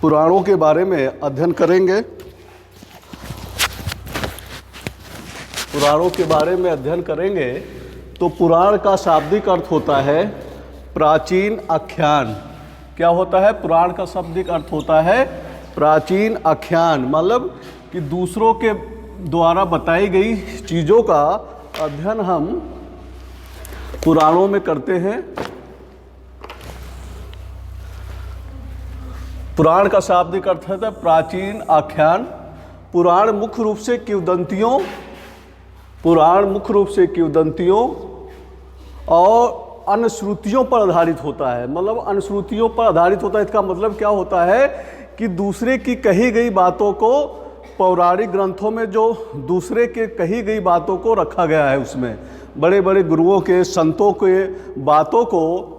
पुराणों के बारे में अध्ययन करेंगे। पुराणों के बारे में अध्ययन करेंगे तो पुराण का शाब्दिक अर्थ होता है प्राचीन आख्यान। क्या होता है? पुराण का शाब्दिक अर्थ होता है प्राचीन आख्यान, मतलब कि दूसरों के द्वारा बताई गई चीज़ों का अध्ययन हम पुराणों में करते हैं। पुराण का शाब्दिक अर्थ है प्राचीन आख्यान। पुराण मुख्य रूप से किंवदंतियों और अनुश्रुतियों पर आधारित होता है। मतलब अनुश्रुतियों पर आधारित होता है, इसका मतलब क्या होता है कि दूसरे की कही गई बातों को, पौराणिक ग्रंथों में जो दूसरे के कही गई बातों को रखा गया है, उसमें बड़े बड़े गुरुओं के, संतों के बातों को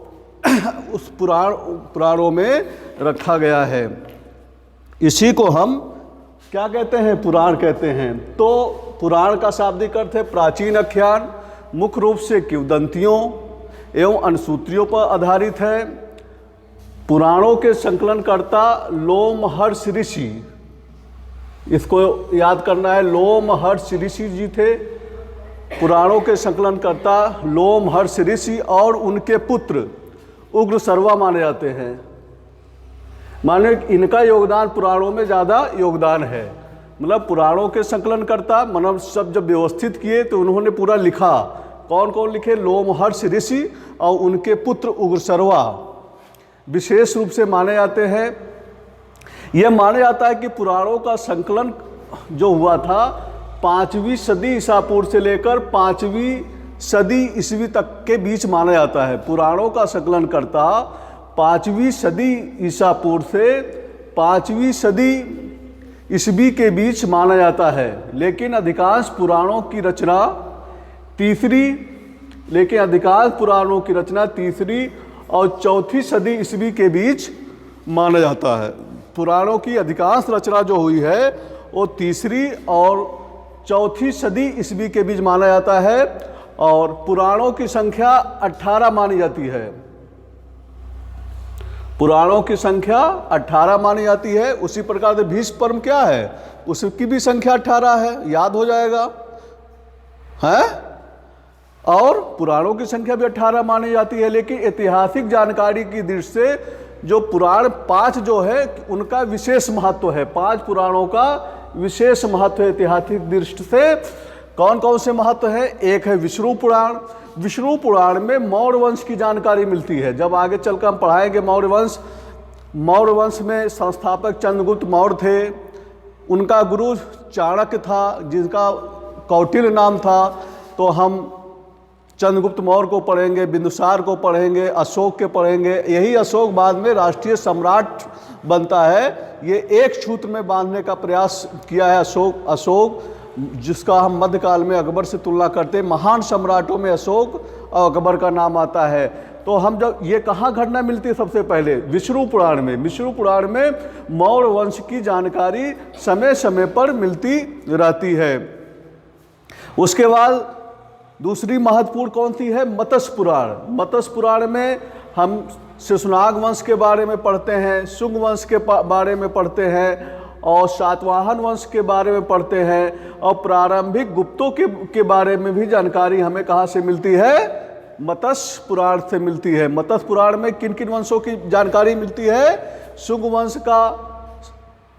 उस पुराणों में रखा गया है। इसी को हम क्या कहते हैं? पुराण कहते हैं। तो पुराण का शाब्दिक अर्थ है प्राचीन आख्यान, मुख्य रूप से किंवदंतियों एवं अनुश्रुतियों पर आधारित है। पुराणों के संकलनकर्ता लोमहर्षि ऋषि, इसको याद करना है, लोमहर्षि ऋषि जी थे। पुराणों के संकलनकर्ता लोमहर्षि ऋषि और उनके पुत्र उग्रसर्वा माने जाते हैं। माने इनका योगदान पुराणों में ज़्यादा योगदान है। मतलब पुराणों के संकलनकर्ता, मतलब सब जब व्यवस्थित किए तो उन्होंने पूरा लिखा। कौन कौन लिखे? लोमहर्षि ऋषि और उनके पुत्र उग्रसर्वा विशेष रूप से माने जाते हैं। यह माना जाता है कि पुराणों का संकलन जो हुआ था 5वीं सदी ईसा पूर्व से लेकर 5वीं सदी ईस्वी तक के बीच माना जाता है। पुराणों का संकलन करता 5वीं सदी ईसा पूर्व से 5वीं सदी ईस्वी के बीच माना जाता है। लेकिन अधिकांश पुराणों की रचना तीसरी और चौथी सदी ईस्वी के बीच माना जाता है। पुराणों की अधिकांश रचना जो हुई है वो तीसरी और चौथी सदी ईस्वी के बीच माना जाता है। और पुराणों की संख्या 18 मानी जाती है। पुराणों की संख्या 18 मानी जाती है। उसी प्रकार से भीष्म पर्व क्या है, उसकी भी संख्या 18 है, याद हो जाएगा है। और पुराणों की संख्या भी 18 मानी जाती है। लेकिन ऐतिहासिक जानकारी की दृष्टि से जो पुराण 5 जो है उनका विशेष महत्व है। 5 पुराणों का विशेष महत्व है ऐतिहासिक दृष्टि से। कौन कौन से महत्व है? एक है विष्णु पुराण। विष्णु पुराण में मौर्य वंश की जानकारी मिलती है। जब आगे चलकर हम पढ़ाएंगे मौर्य वंश में संस्थापक चंद्रगुप्त मौर्य थे। उनका गुरु चाणक्य था, जिनका कौटिल्य नाम था। तो हम चंद्रगुप्त मौर्य को पढ़ेंगे, बिंदुसार को पढ़ेंगे, अशोक के पढ़ेंगे। यही अशोक बाद में राष्ट्रीय सम्राट बनता है। ये एक सूत्र में बांधने का प्रयास किया है अशोक, जिसका हम मध्यकाल में अकबर से तुलना करते हैं। महान सम्राटों में अशोक और अकबर का नाम आता है। तो हम जब ये कहाँ घटना मिलती है? सबसे पहले विष्णु पुराण में। विष्णु पुराण में मौर्य वंश की जानकारी समय समय पर मिलती रहती है। उसके बाद दूसरी महत्वपूर्ण कौन सी है? मत्स्य पुराण। मत्स्य पुराण में हम शिशुनाग वंश के बारे में पढ़ते हैं, शुंग वंश के बारे में पढ़ते हैं और सातवाहन वंश के बारे में पढ़ते हैं। और प्रारंभिक गुप्तों के बारे में भी जानकारी हमें कहाँ से मिलती है? मत्स्य पुराण से मिलती है। मत्स्य पुराण में किन किन वंशों की जानकारी मिलती है? शुंग वंश का,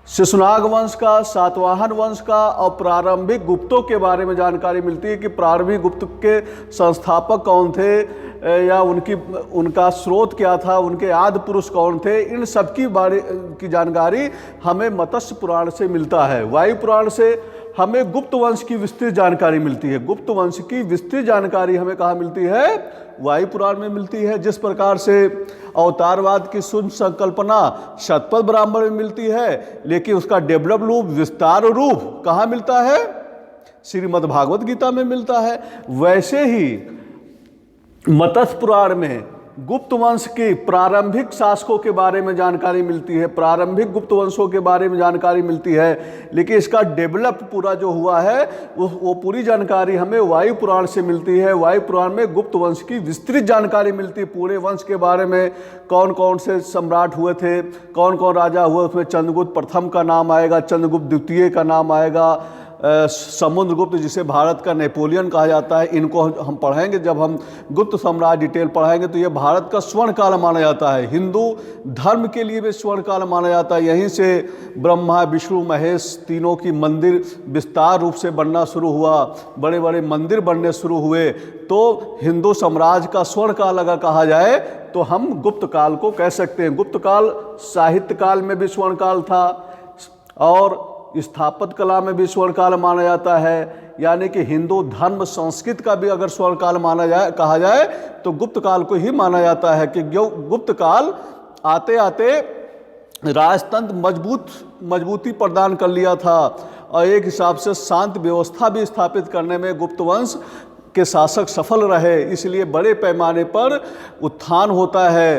शिशुनाग वंश का, सातवाहन वंश का और प्रारंभिक गुप्तों के बारे में जानकारी मिलती है कि प्रारंभिक गुप्त के संस्थापक कौन थे या उनका स्रोत क्या था, उनके आदि पुरुष कौन थे। इन सब की जानकारी हमें मत्स्य पुराण से मिलता है। वायु पुराण से हमें गुप्त वंश की विस्तृत जानकारी मिलती है। गुप्त वंश की विस्तृत जानकारी हमें कहाँ मिलती है? वायु पुराण में मिलती है। जिस प्रकार से अवतारवाद की शुद्ध संकल्पना शतपथ ब्राह्मण में मिलती है, लेकिन उसका डेवलप रूप, विस्तार रूप कहाँ मिलता है? श्रीमद् भागवत गीता में मिलता है। वैसे ही मत्स्य पुराण में गुप्त वंश की प्रारंभिक शासकों के बारे में जानकारी मिलती है, प्रारंभिक गुप्त वंशों के बारे में जानकारी मिलती है, लेकिन इसका डेवलप पूरा जो हुआ है वो पूरी जानकारी हमें वायु पुराण से मिलती है। वायु पुराण में गुप्त वंश की विस्तृत जानकारी मिलती है, पूरे वंश के बारे में, कौन कौन से सम्राट हुए थे, कौन कौन राजा हुए, उसमें चंद्रगुप्त प्रथम का नाम आएगा, चंद्रगुप्त द्वितीय का नाम आएगा, समुद्रगुप्त जिसे भारत का नेपोलियन कहा जाता है, इनको हम पढ़ेंगे। जब हम गुप्त साम्राज्य डिटेल पढ़ाएंगे तो ये भारत का स्वर्ण काल माना जाता है, हिंदू धर्म के लिए भी स्वर्ण काल माना जाता है। यहीं से ब्रह्मा विष्णु महेश तीनों की मंदिर विस्तार रूप से बनना शुरू हुआ, बड़े बड़े मंदिर बनने शुरू हुए। तो हिंदू साम्राज्य का स्वर्ण काल अगर कहा जाए तो हम गुप्त काल को कह सकते हैं। गुप्त काल साहित्य काल में भी स्वर्ण काल था और स्थापत्य कला में भी स्वर्ण काल माना जाता है, यानी कि हिंदू धर्म संस्कृत का भी अगर स्वर्ण काल माना जाए कहा जाए तो गुप्त काल को ही माना जाता है कि जो गुप्त काल आते आते राजतंत्र मजबूती प्रदान कर लिया था और एक हिसाब से शांत व्यवस्था भी स्थापित करने में गुप्त वंश के शासक सफल रहे, इसलिए बड़े पैमाने पर उत्थान होता है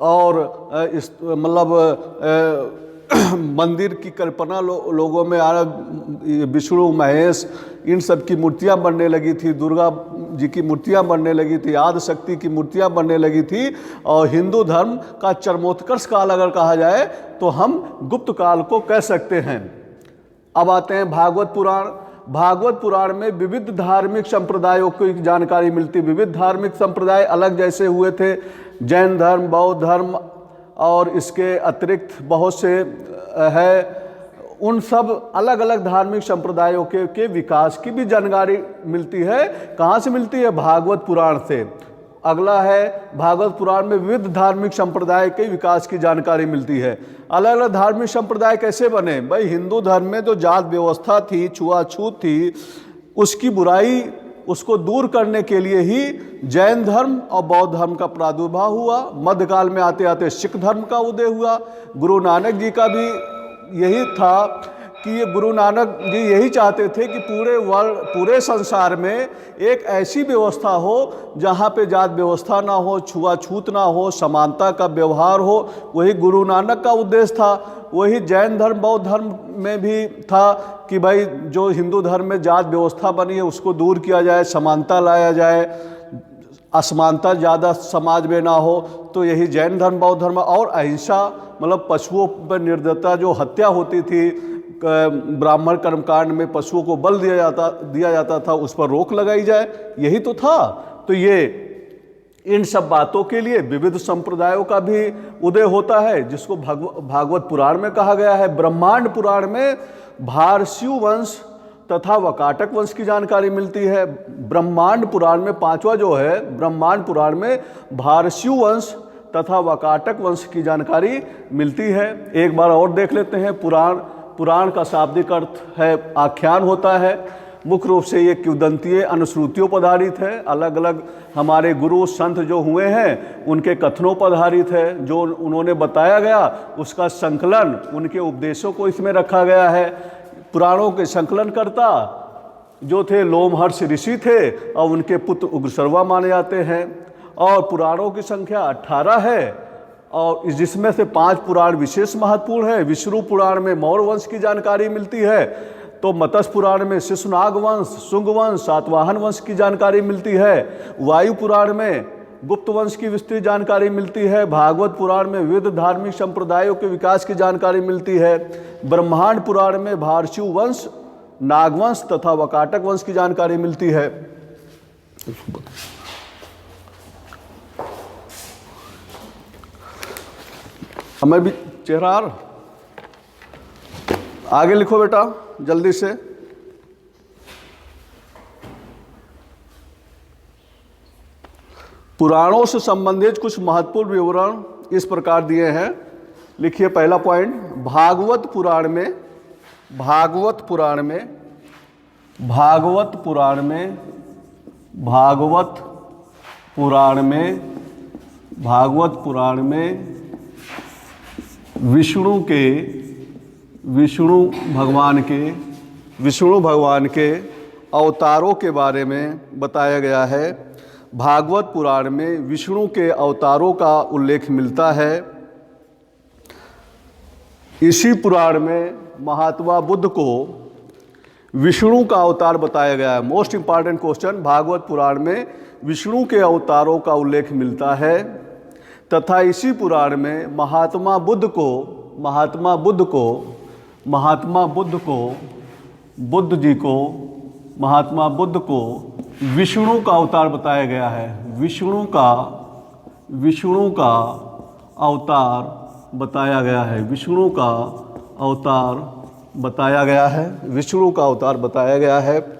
और इस मतलब मंदिर की कल्पना लोगों में आ रहा, विष्णु महेश इन सब की मूर्तियां बनने लगी थी, दुर्गा जी की मूर्तियां बनने लगी थी, आदि शक्ति की मूर्तियां बनने लगी थी और हिंदू धर्म का चरमोत्कर्ष काल अगर कहा जाए तो हम गुप्त काल को कह सकते हैं। अब आते हैं भागवत पुराण। भागवत पुराण में विविध धार्मिक संप्रदायों की जानकारी मिलती है। विविध धार्मिक संप्रदाय अलग जैसे हुए थे, जैन धर्म, बौद्ध धर्म और इसके अतिरिक्त बहुत से है, उन सब अलग अलग धार्मिक संप्रदायों के विकास की भी जानकारी मिलती है। कहाँ से मिलती है? भागवत पुराण से। अगला है भागवत पुराण में विविध धार्मिक संप्रदाय के विकास की जानकारी मिलती है। अलग अलग धार्मिक संप्रदाय कैसे बने? भाई हिंदू धर्म में जो जात व्यवस्था थी, छुआछूत थी, उसकी बुराई उसको दूर करने के लिए ही जैन धर्म और बौद्ध धर्म का प्रादुर्भाव हुआ। मध्यकाल में आते आते सिख धर्म का उदय हुआ। गुरु नानक जी का भी यही था कि ये गुरु नानक जी यही चाहते थे कि पूरे संसार में एक ऐसी व्यवस्था हो जहाँ पे जात व्यवस्था ना हो, छुआछूत ना हो, समानता का व्यवहार हो। वही गुरु नानक का उद्देश्य था। वही जैन धर्म बौद्ध धर्म में भी था कि भाई जो हिंदू धर्म में जात व्यवस्था बनी है उसको दूर किया जाए, समानता लाया जाए, असमानता ज़्यादा समाज में ना हो। तो यही जैन धर्म बौद्ध धर्म और अहिंसा, मतलब पशुओं पर निर्दयता, जो हत्या होती थी, ब्राह्मण कर्मकांड में पशुओं को बल दिया जाता था, उस पर रोक लगाई जाए, यही तो था। तो ये इन सब बातों के लिए विविध संप्रदायों का भी उदय होता है, जिसको भागवत पुराण में कहा गया है। ब्रह्मांड पुराण में भारस्यु वंश तथा वकाटक वंश की जानकारी मिलती है। ब्रह्मांड पुराण में पांचवा जो है, ब्रह्मांड पुराण में भारस्यु वंश तथा वकाटक वंश की जानकारी मिलती है। एक बार और देख लेते हैं। पुराण का शाब्दिक अर्थ है आख्यान होता है। मुख्य रूप से ये किंवदंतीय अनुश्रुतियों पर आधारित है। अलग अलग हमारे गुरु संत जो हुए हैं उनके कथनों पर आधारित है। जो उन्होंने बताया गया उसका संकलन, उनके उपदेशों को इसमें रखा गया है। पुराणों के संकलनकर्ता जो थे लोमहर्ष ऋषि थे और उनके पुत्र उग्रसर्वा माने जाते हैं। और पुराणों की संख्या 18 है और जिसमें से 5 पुराण विशेष महत्वपूर्ण है। विष्णु पुराण में मौर्य वंश की जानकारी मिलती है, तो मत्स्य पुराण में शिशुनाग वंश, शुंग वंश, सातवाहन वंश की जानकारी मिलती है। वायु पुराण में गुप्त वंश की विस्तृत जानकारी मिलती है। भागवत पुराण में विविध धार्मिक संप्रदायों के विकास की जानकारी मिलती है। ब्रह्मांड पुराण में भारस्यु वंश, नागवंश तथा वकाटक वंश की जानकारी मिलती है। हमें भी चेहरा आगे लिखो बेटा जल्दी से। पुराणों से संबंधित कुछ महत्वपूर्ण विवरण इस प्रकार दिए हैं। लिखिए पहला पॉइंट, भागवत पुराण में विष्णु भगवान के अवतारों के बारे में बताया गया है। भागवत पुराण में विष्णु के अवतारों का उल्लेख मिलता है। इसी पुराण में महात्मा बुद्ध को विष्णु का अवतार बताया गया है। मोस्ट इंपॉर्टेंट क्वेश्चन, भागवत पुराण में विष्णु के अवतारों का उल्लेख मिलता है तथा इसी पुराण में महात्मा बुद्ध को विष्णु का अवतार बताया गया है। विष्णु का अवतार बताया गया है। विष्णु का अवतार बताया गया है। विष्णु का अवतार बताया गया है।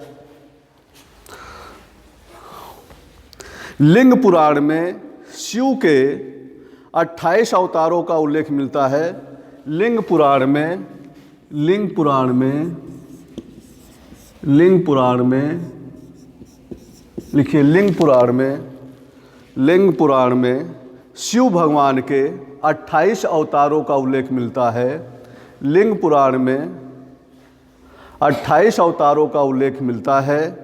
लिंग पुराण में शिव के 28 अवतारों का उल्लेख मिलता है। लिंग पुराण में लिखिए, लिंग पुराण में शिव भगवान के 28 अवतारों का उल्लेख मिलता है। लिंग पुराण में 28 अवतारों का उल्लेख मिलता है।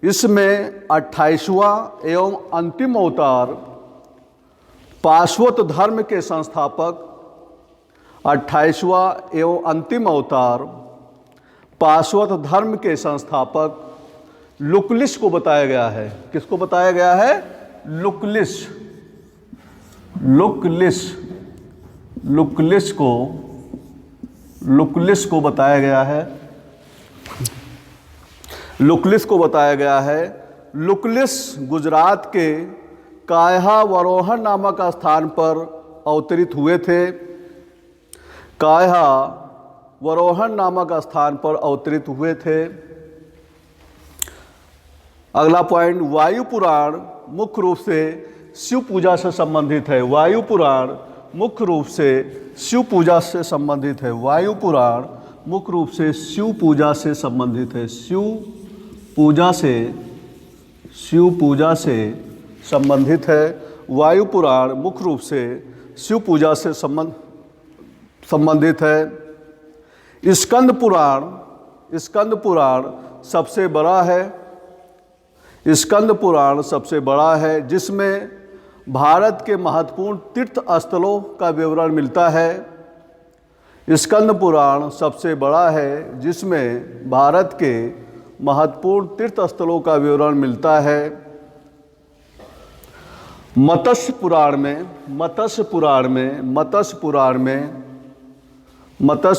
इसमें 28वां एवं अंतिम अवतार पाशवत धर्म के संस्थापक, 28वां एवं अंतिम अवतार पाशवत धर्म के संस्थापक लुक्लिश को बताया गया है। किसको बताया गया है? लुक्लिश को बताया गया है। लुक्लिश को बताया गया है। लुक्लिश गुजरात के कायहा वरोहन नामक स्थान पर अवतरित हुए थे। कायहा वरोहन नामक स्थान पर अवतरित हुए थे। अगला पॉइंट, वायु पुराण मुख्य रूप से शिव पूजा से संबंधित है। वायु पुराण मुख्य रूप से शिव पूजा से संबंधित है। वायु पुराण मुख्य रूप से शिव पूजा से संबंधित है। शिव पूजा से संबंधित है। वायु पुराण मुख्य रूप से शिव पूजा से संबंधित है। स्कंद पुराण सबसे बड़ा है। स्कंद पुराण सबसे बड़ा है, जिसमें भारत के महत्वपूर्ण तीर्थ स्थलों का विवरण मिलता है। स्कंद पुराण सबसे बड़ा है, जिसमें भारत के महत्वपूर्ण तीर्थ स्थलों का विवरण मिलता है। मत्स्य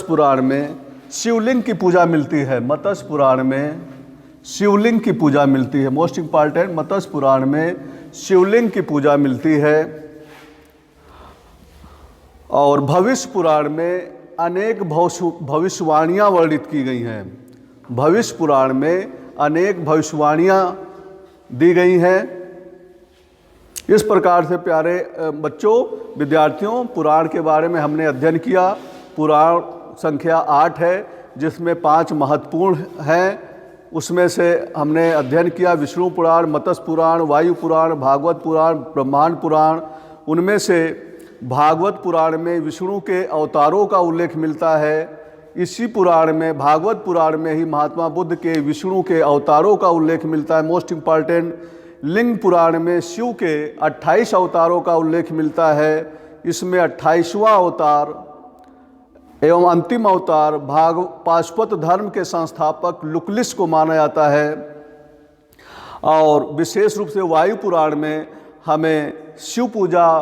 पुराण में शिवलिंग की पूजा मिलती है। मत्स्य पुराण में शिवलिंग की पूजा मिलती है। मोस्ट इंपॉर्टेंट, मत्स्य पुराण में शिवलिंग की पूजा मिलती है। और भविष्य पुराण में अनेक भविष्यवाणियाँ वर्णित की गई हैं। भविष्य पुराण में अनेक भविष्यवाणियाँ दी गई हैं। इस प्रकार से प्यारे बच्चों, विद्यार्थियों, पुराण के बारे में हमने अध्ययन किया। पुराण संख्या 8 है, जिसमें 5 महत्वपूर्ण हैं। उसमें से हमने अध्ययन किया विष्णु पुराण, मत्स्य पुराण, वायु पुराण, भागवत पुराण, ब्रह्मांड पुराण। उनमें से भागवत पुराण में विष्णु के अवतारों का उल्लेख मिलता है। इसी पुराण में, भागवत पुराण में ही महात्मा बुद्ध के विष्णु के अवतारों का उल्लेख मिलता है। मोस्ट इंपॉर्टेंट, लिंग पुराण में शिव के 28 अवतारों का उल्लेख मिलता है। इसमें 28वां अवतार एवं अंतिम अवतार पाशुपत धर्म के संस्थापक लुक्लिश को माना जाता है। और विशेष रूप से वायु पुराण में हमें शिव पूजा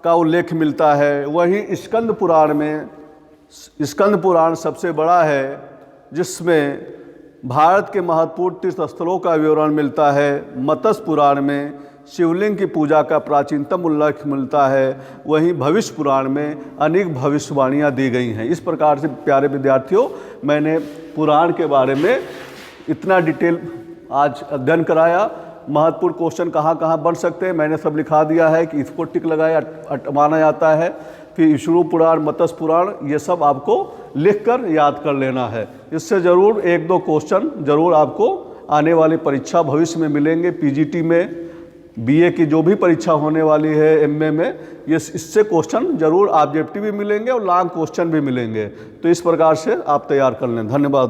का उल्लेख मिलता है। वहीं स्कंद पुराण सबसे बड़ा है, जिसमें भारत के महत्वपूर्ण तीर्थ स्थलों का विवरण मिलता है। मत्स्य पुराण में शिवलिंग की पूजा का प्राचीनतम उल्लेख मिलता है। वहीं भविष्य पुराण में अनेक भविष्यवाणियाँ दी गई हैं। इस प्रकार से प्यारे विद्यार्थियों, मैंने पुराण के बारे में इतना डिटेल आज अध्ययन कराया। महत्वपूर्ण क्वेश्चन कहाँ कहाँ बन सकते हैं मैंने सब लिखा दिया है कि इसको टिक लगाया माना जाता है। फिर विष्णु पुराण, मत्स्य पुराण, ये सब आपको लिखकर याद कर लेना है। इससे ज़रूर 1-2 क्वेश्चन ज़रूर आपको आने वाली परीक्षा भविष्य में मिलेंगे। पीजीटी में, बीए की जो भी परीक्षा होने वाली है, एमए में, ये इससे क्वेश्चन ज़रूर ऑब्जेक्टिव भी मिलेंगे और लॉन्ग क्वेश्चन भी मिलेंगे। तो इस प्रकार से आप तैयार कर लें। धन्यवाद।